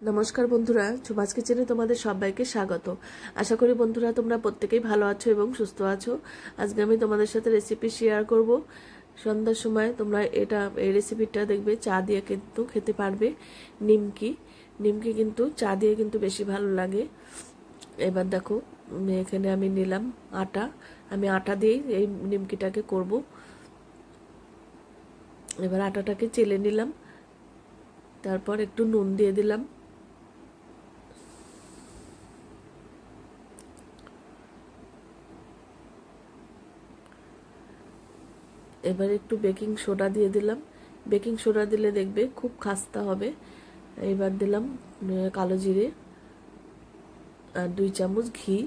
নমস্কার বন্ধুরা, ঝুমাস কিচেনে তোমাদের সবাইকে স্বাগত। আশা করি বন্ধুরা তোমরা প্রত্যেকেই ভালো আছো এবং সুস্থ আছো। আজকে আমি তোমাদের সাথে রেসিপি শেয়ার করব। সন্ধ্যার সময় তোমরা এই রেসিপিটা দেখবে চা দিয়ে কিন্তু খেতে পারবে। নিমকি কিন্তু চা দিয়ে কিন্তু বেশি ভালো লাগে। এবার দেখো এখানে আমি নিলাম আটা। আমি আটা দিয়েই এই নিমকিটাকে করব। এবার আটাটাকে চেলে নিলাম, তারপর একটু নুন দিয়ে দিলাম, এবার একটু বেকিং সোডা দিয়ে দিলাম। বেকিং সোডা দিলে দেখবে খুব খাস্তা হবে। এবার দিলাম কালো জিরে আর 2 চামচ ঘি।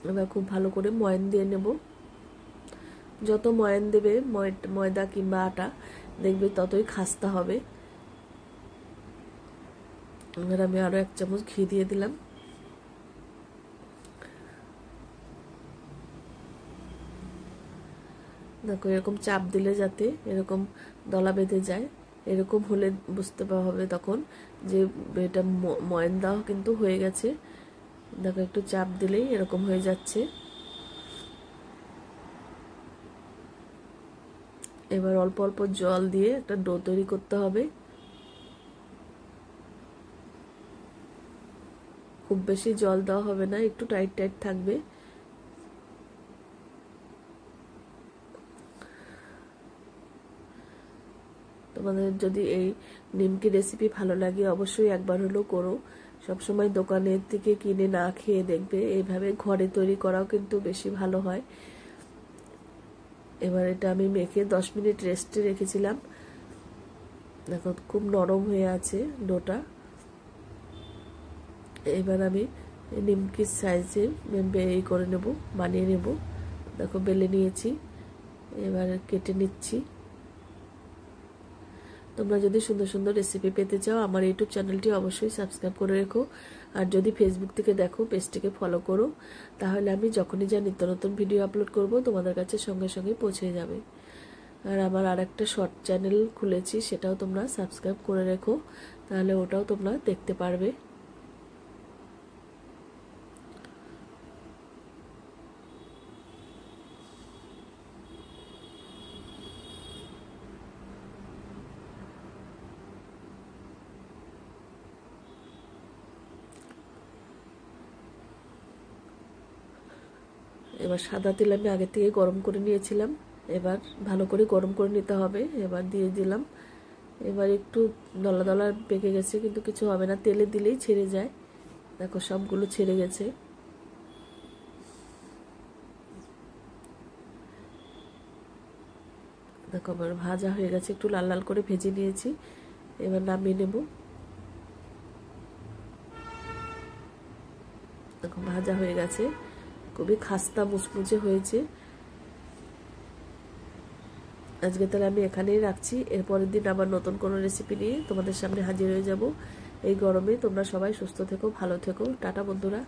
এবার খুব ভালো করে ময়ান দিয়ে নেব। যত ময়ান দেবে ময়দা কিংবা আটা দেখবে ততই খাস্তা হবে। এবার আমি আরো 1 চামচ ঘি দিয়ে দিলাম। দেখো এরকম চাপ দিলে যাতে এরকম দলা বেঁধে যায়, এরকম হলে বুঝতে পারা হবে তখন যে এটা ময়ান দেওয়া কিন্তু হয়ে গেছে। দেখো একটু চাপ দিলেই এরকম হয়ে যাচ্ছে। এবার অল্প অল্প জল দিয়ে একটা ডো তৈরি করতে হবে। খুব বেশি জল দেওয়া হবে না, একটু টাইট টাইট থাকবে। তোমাদের যদি এই নিমকি রেসিপি ভালো লাগে অবশ্যই একবার হলেও করো। সবসময় দোকানের থেকে কিনে না খেয়ে দেখবে এইভাবে ঘরে তৈরি করাও কিন্তু বেশি ভালো হয়। এবার এটা আমি মেখে 10 মিনিট রেস্টে রেখেছিলাম। দেখো খুব নরম হয়ে আছে ডোটা। এবার আমি নিমকির সাইজে করে নেব, বানিয়ে নেব। দেখো বেলে নিয়েছি, এবার কেটে নিচ্ছি। তোমরা যদি সুন্দর সুন্দর রেসিপি পেতে চাও আমার ইউটিউব চ্যানেলটি অবশ্যই সাবস্ক্রাইব করে রেখো। আর যদি ফেসবুক থেকে দেখো পেজটিকে ফলো করো, তাহলে আমি যখনই যা নিত্য নতুন ভিডিও আপলোড করব তোমাদের কাছে সঙ্গে সঙ্গে পৌঁছে যাবে। আর আমার আরেকটা শর্ট চ্যানেল খুলেছি, সেটাও তোমরা সাবস্ক্রাইব করে রেখো, তাহলে ওটাও তোমরা দেখতে পারবে। এবার সাদা তেল আমি আগে থেকে গরম করে নিয়েছিলাম, এবার ভালো করে গরম করে নিতে হবে। এবার দিয়ে দিলাম। এবার একটু দলা দলা পেকে গেছে কিন্তু কিছু হবে না, তেলে দিলেই ছেড়ে যায়। দেখো সবগুলো ছেড়ে গেছে। দেখো আমার ভাজা হয়ে গেছে, একটু লাল লাল করে ভেজে নিয়েছি। এবার নামিয়ে নেব। দেখো ভাজা হয়ে গেছে, খুবই খাস্তা মুচমুচে হয়েছে। আজকে তাহলে আমি এখানেই রাখছি। এরপরের দিন আবার নতুন কোনো রেসিপি নিয়ে তোমাদের সামনে হাজির হয়ে যাব। এই গরমে তোমরা সবাই সুস্থ থেকো, ভালো থেকো। টাটা বন্ধুরা।